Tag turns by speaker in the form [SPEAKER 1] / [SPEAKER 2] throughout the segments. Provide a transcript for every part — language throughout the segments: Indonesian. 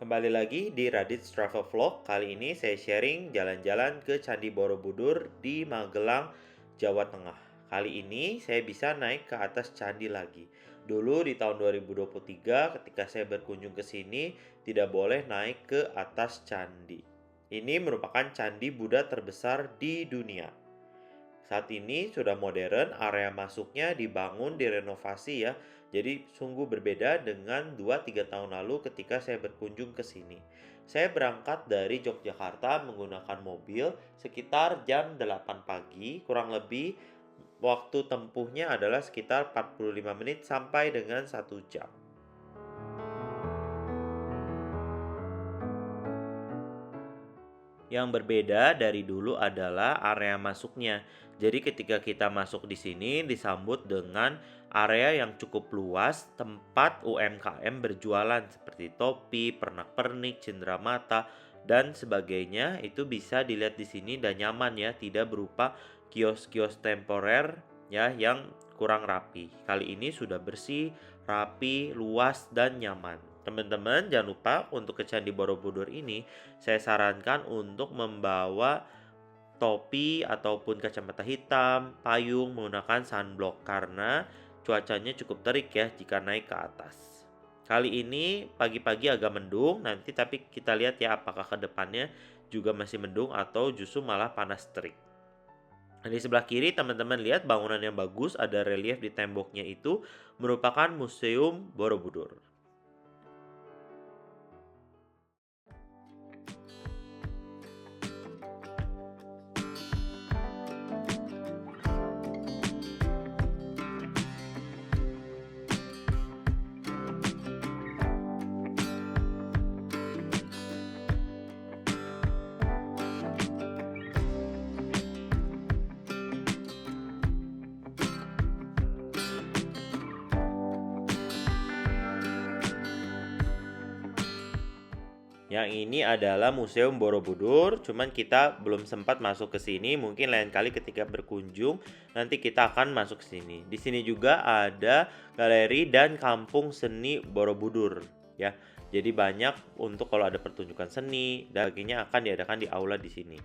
[SPEAKER 1] Kembali lagi di Radit's Travel Vlog. Kali ini saya sharing jalan-jalan ke Candi Borobudur di Magelang, Jawa Tengah. Kali ini saya bisa naik ke atas candi lagi. Dulu di tahun 2023 ketika saya berkunjung ke sini tidak boleh naik ke atas candi. Ini merupakan candi Buddha terbesar di dunia. Saat ini sudah modern, area masuknya dibangun, direnovasi ya. Jadi sungguh berbeda dengan 2-3 tahun lalu ketika saya berkunjung ke sini. Saya berangkat dari Yogyakarta menggunakan mobil sekitar jam 8 pagi, kurang lebih waktu tempuhnya adalah sekitar 45 menit sampai dengan 1 jam. Yang berbeda dari dulu adalah area masuknya. Jadi ketika kita masuk di sini disambut dengan area yang cukup luas, tempat UMKM berjualan seperti topi, pernak-pernik, cenderamata dan sebagainya. Itu bisa dilihat di sini dan nyaman ya, tidak berupa kios-kios temporer ya yang kurang rapi. Kali ini sudah bersih, rapi, luas dan nyaman. Teman-teman jangan lupa untuk ke Candi Borobudur ini saya sarankan untuk membawa topi ataupun kacamata hitam, payung, menggunakan sunblock karena cuacanya cukup terik ya jika naik ke atas. Kali ini pagi-pagi agak mendung, nanti tapi kita lihat ya apakah ke depannya juga masih mendung atau justru malah panas terik. Nah, di sebelah kiri teman-teman lihat bangunan yang bagus, ada relief di temboknya itu merupakan Museum Borobudur. Yang ini adalah Museum Borobudur, cuman kita belum sempat masuk ke sini. Mungkin lain kali ketika berkunjung nanti kita akan masuk ke sini. Di sini juga ada galeri dan kampung seni Borobudur ya. Jadi banyak untuk kalau ada pertunjukan seni dan sebagainya akan diadakan di aula di sini.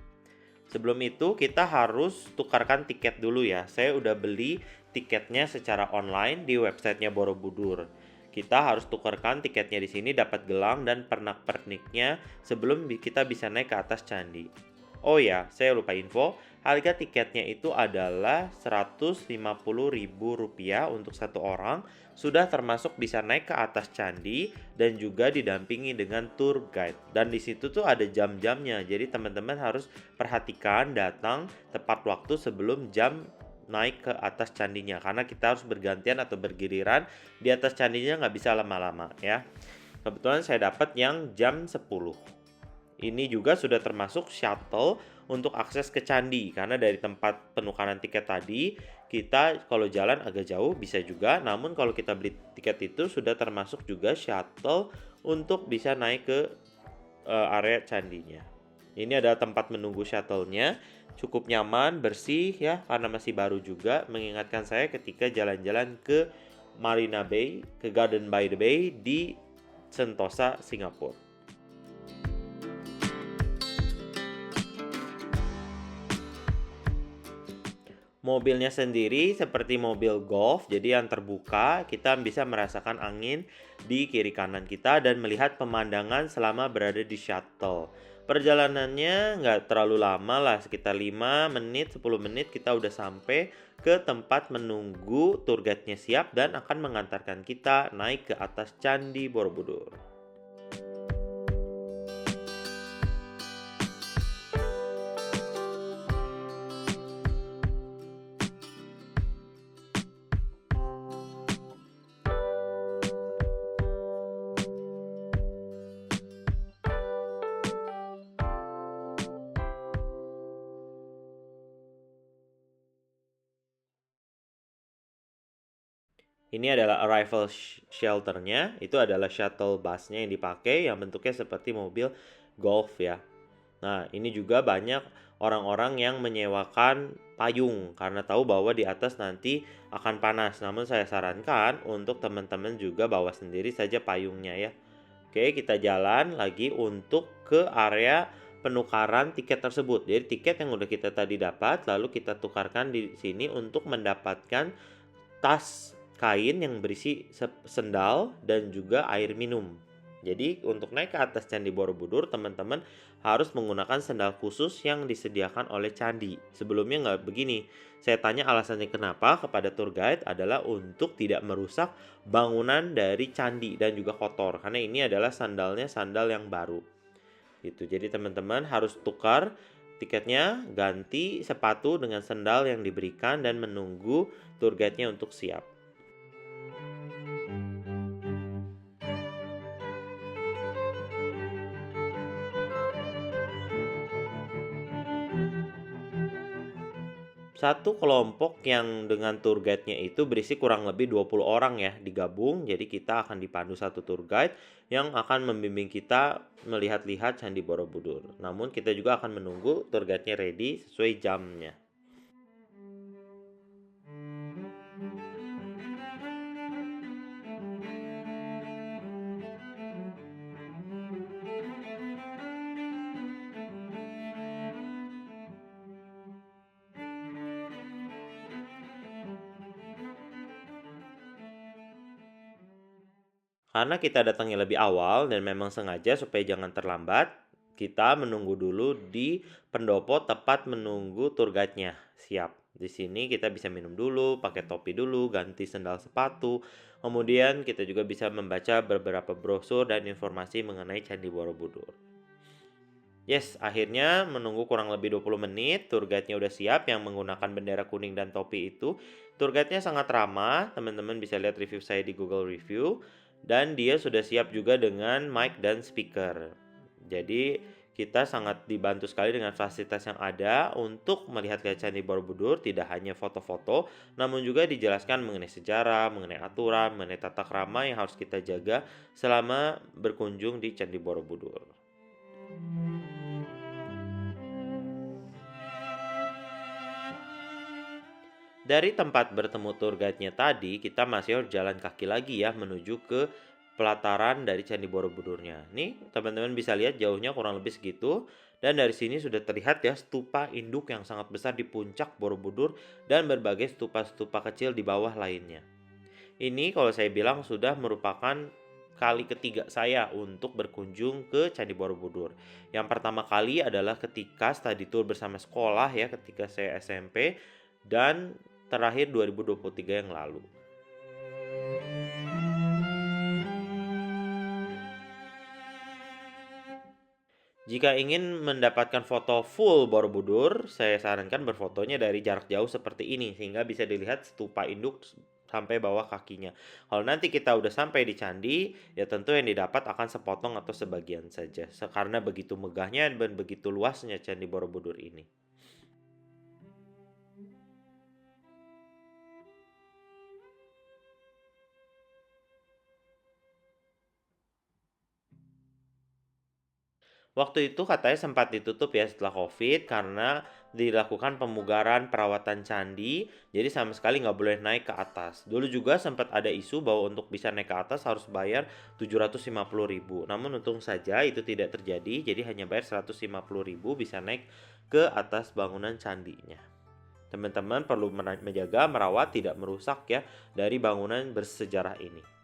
[SPEAKER 1] Sebelum itu kita harus tukarkan tiket dulu ya. Saya udah beli tiketnya secara online di websitenya Borobudur. Kita harus tukarkan tiketnya di sini, dapat gelang dan pernak-perniknya sebelum kita bisa naik ke atas candi. Oh ya, saya lupa info, harga tiketnya itu adalah Rp150.000 untuk satu orang, sudah termasuk bisa naik ke atas candi dan juga didampingi dengan tour guide. Dan di situ tuh ada jam-jamnya, jadi teman-teman harus perhatikan datang tepat waktu sebelum jam naik ke atas candinya karena kita harus bergantian atau bergiliran di atas candinya, nggak bisa lama-lama ya. Kebetulan saya dapat yang jam 10. Ini juga sudah termasuk shuttle untuk akses ke candi karena dari tempat penukaran tiket tadi kita kalau jalan agak jauh bisa juga, namun kalau kita beli tiket itu sudah termasuk juga shuttle untuk bisa naik ke area candinya. Ini adalah tempat menunggu shuttle-nya, cukup nyaman, bersih ya, karena masih baru juga, mengingatkan saya ketika jalan-jalan ke Marina Bay, ke Garden by the Bay di Sentosa, Singapura. Mobilnya sendiri seperti mobil golf, jadi yang terbuka, kita bisa merasakan angin di kiri kanan kita dan melihat pemandangan selama berada di shuttle. Perjalanannya nggak terlalu lama lah, sekitar 5 menit, 10 menit kita udah sampai ke tempat menunggu tour guide-nya siap dan akan mengantarkan kita naik ke atas Candi Borobudur. Ini adalah arrival shelternya, itu adalah shuttle busnya yang dipakai yang bentuknya seperti mobil golf ya. Nah, ini juga banyak orang-orang yang menyewakan payung karena tahu bahwa di atas nanti akan panas. Namun saya sarankan untuk teman-teman juga bawa sendiri saja payungnya ya. Oke, kita jalan lagi untuk ke area penukaran tiket tersebut. Jadi tiket yang udah kita tadi dapat, lalu kita tukarkan di sini untuk mendapatkan tas kain yang berisi sendal dan juga air minum. Jadi untuk naik ke atas Candi Borobudur, teman-teman harus menggunakan sendal khusus yang disediakan oleh candi. Sebelumnya nggak begini. Saya tanya alasannya kenapa kepada tour guide adalah untuk tidak merusak bangunan dari candi dan juga kotor. Karena ini adalah sandalnya sandal yang baru. Gitu. Jadi teman-teman harus tukar tiketnya, ganti sepatu dengan sendal yang diberikan dan menunggu tour guide-nya untuk siap. Satu kelompok yang dengan tour guide-nya itu berisi kurang lebih 20 orang ya, digabung. Jadi kita akan dipandu satu tour guide yang akan membimbing kita melihat-lihat Candi Borobudur. Namun kita juga akan menunggu tour guide-nya ready sesuai jamnya. Karena kita datangnya lebih awal dan memang sengaja supaya jangan terlambat, kita menunggu dulu di pendopo tepat menunggu tour guide-nya siap. Di sini kita bisa minum dulu, pakai topi dulu, ganti sendal sepatu. Kemudian kita juga bisa membaca beberapa brosur dan informasi mengenai Candi Borobudur. Yes, akhirnya menunggu kurang lebih 20 menit, tour guide-nya udah siap yang menggunakan bendera kuning dan topi itu. Tour guide-nya sangat ramah, teman-teman bisa lihat review saya di Google Review. Dan dia sudah siap juga dengan mic dan speaker. Jadi kita sangat dibantu sekali dengan fasilitas yang ada untuk melihat Candi Borobudur, tidak hanya foto-foto, namun juga dijelaskan mengenai sejarah, mengenai aturan, mengenai tata krama yang harus kita jaga selama berkunjung di Candi Borobudur. Dari tempat bertemu tour guide-nya tadi, kita masih harus jalan kaki lagi ya menuju ke pelataran dari Candi Borobudurnya. Nih, teman-teman bisa lihat jauhnya kurang lebih segitu. Dan dari sini sudah terlihat ya stupa induk yang sangat besar di puncak Borobudur dan berbagai stupa-stupa kecil di bawah lainnya. Ini kalau saya bilang sudah merupakan kali ketiga saya untuk berkunjung ke Candi Borobudur. Yang pertama kali adalah ketika study tour bersama sekolah ya ketika saya SMP dan terakhir 2023 yang lalu. Jika ingin mendapatkan foto full Borobudur, saya sarankan berfotonya dari jarak jauh seperti ini sehingga bisa dilihat stupa induk sampai bawah kakinya. Kalau nanti kita udah sampai di candi, ya tentu yang didapat akan sepotong atau sebagian saja. Karena begitu megahnya dan begitu luasnya Candi Borobudur ini. Waktu itu katanya sempat ditutup ya setelah COVID karena dilakukan pemugaran perawatan candi, jadi sama sekali nggak boleh naik ke atas. Dulu juga sempat ada isu bahwa untuk bisa naik ke atas harus bayar 750.000. Namun untung saja itu tidak terjadi, jadi hanya bayar 150.000 bisa naik ke atas bangunan candinya. Teman-teman perlu menjaga, merawat, tidak merusak ya dari bangunan bersejarah ini.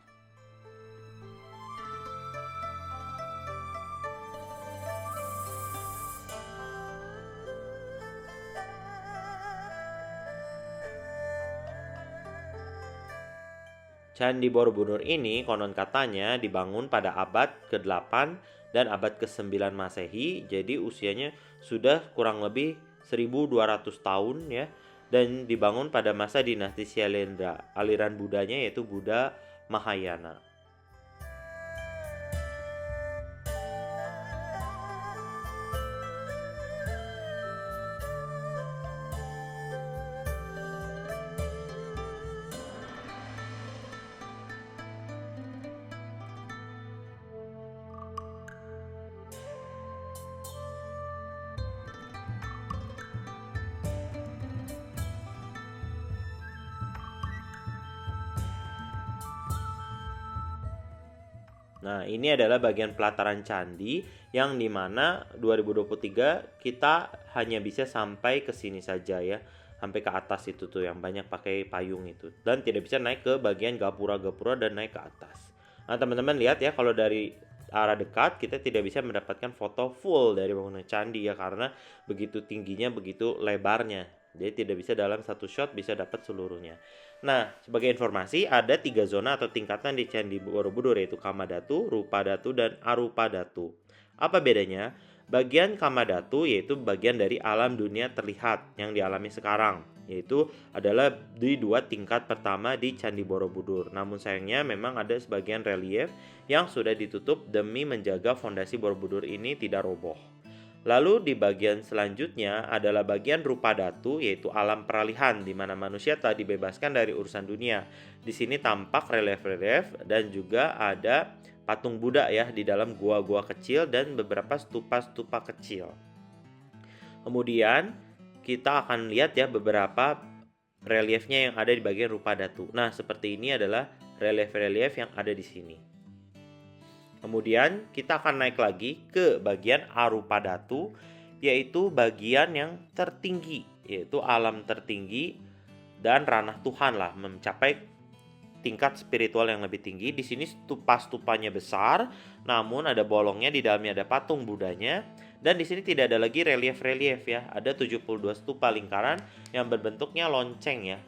[SPEAKER 1] Candi Borobudur ini konon katanya dibangun pada abad ke-8 dan abad ke-9 Masehi, jadi usianya sudah kurang lebih 1200 tahun ya, dan dibangun pada masa dinasti Syailendra. Aliran Budanya yaitu Buddha Mahayana. Nah, ini adalah bagian pelataran candi yang dimana 2023 kita hanya bisa sampai ke sini saja ya. Sampai ke atas itu tuh yang banyak pakai payung itu. Dan tidak bisa naik ke bagian gapura-gapura dan naik ke atas. Nah, teman-teman lihat ya, kalau dari arah dekat kita tidak bisa mendapatkan foto full dari bangunan candi ya, karena begitu tingginya, begitu lebarnya. Jadi tidak bisa dalam satu shot bisa dapat seluruhnya. Nah, sebagai informasi, ada 3 zona atau tingkatan di Candi Borobudur, yaitu Kamadatu, Rupadatu, dan Arupadatu. Apa bedanya? Bagian Kamadatu yaitu bagian dari alam dunia terlihat yang dialami sekarang, yaitu adalah di 2 tingkat pertama di Candi Borobudur. Namun sayangnya memang ada sebagian relief yang sudah ditutup demi menjaga fondasi Borobudur ini tidak roboh. Lalu di bagian selanjutnya adalah bagian rupa datu, yaitu alam peralihan di mana manusia telah dibebaskan dari urusan dunia. Di sini tampak relief-relief dan juga ada patung Buddha ya di dalam gua-gua kecil dan beberapa stupa-stupa kecil. Kemudian kita akan lihat ya beberapa reliefnya yang ada di bagian rupa datu. Nah, seperti ini adalah relief-relief yang ada di sini. Kemudian kita akan naik lagi ke bagian Arupadatu, yaitu bagian yang tertinggi, yaitu alam tertinggi dan ranah Tuhan lah, mencapai tingkat spiritual yang lebih tinggi. Di sini stupa-stupanya besar, namun ada bolongnya, di dalamnya ada patung Budanya, dan di sini tidak ada lagi relief-relief ya. Ada 72 stupa lingkaran yang berbentuknya lonceng ya.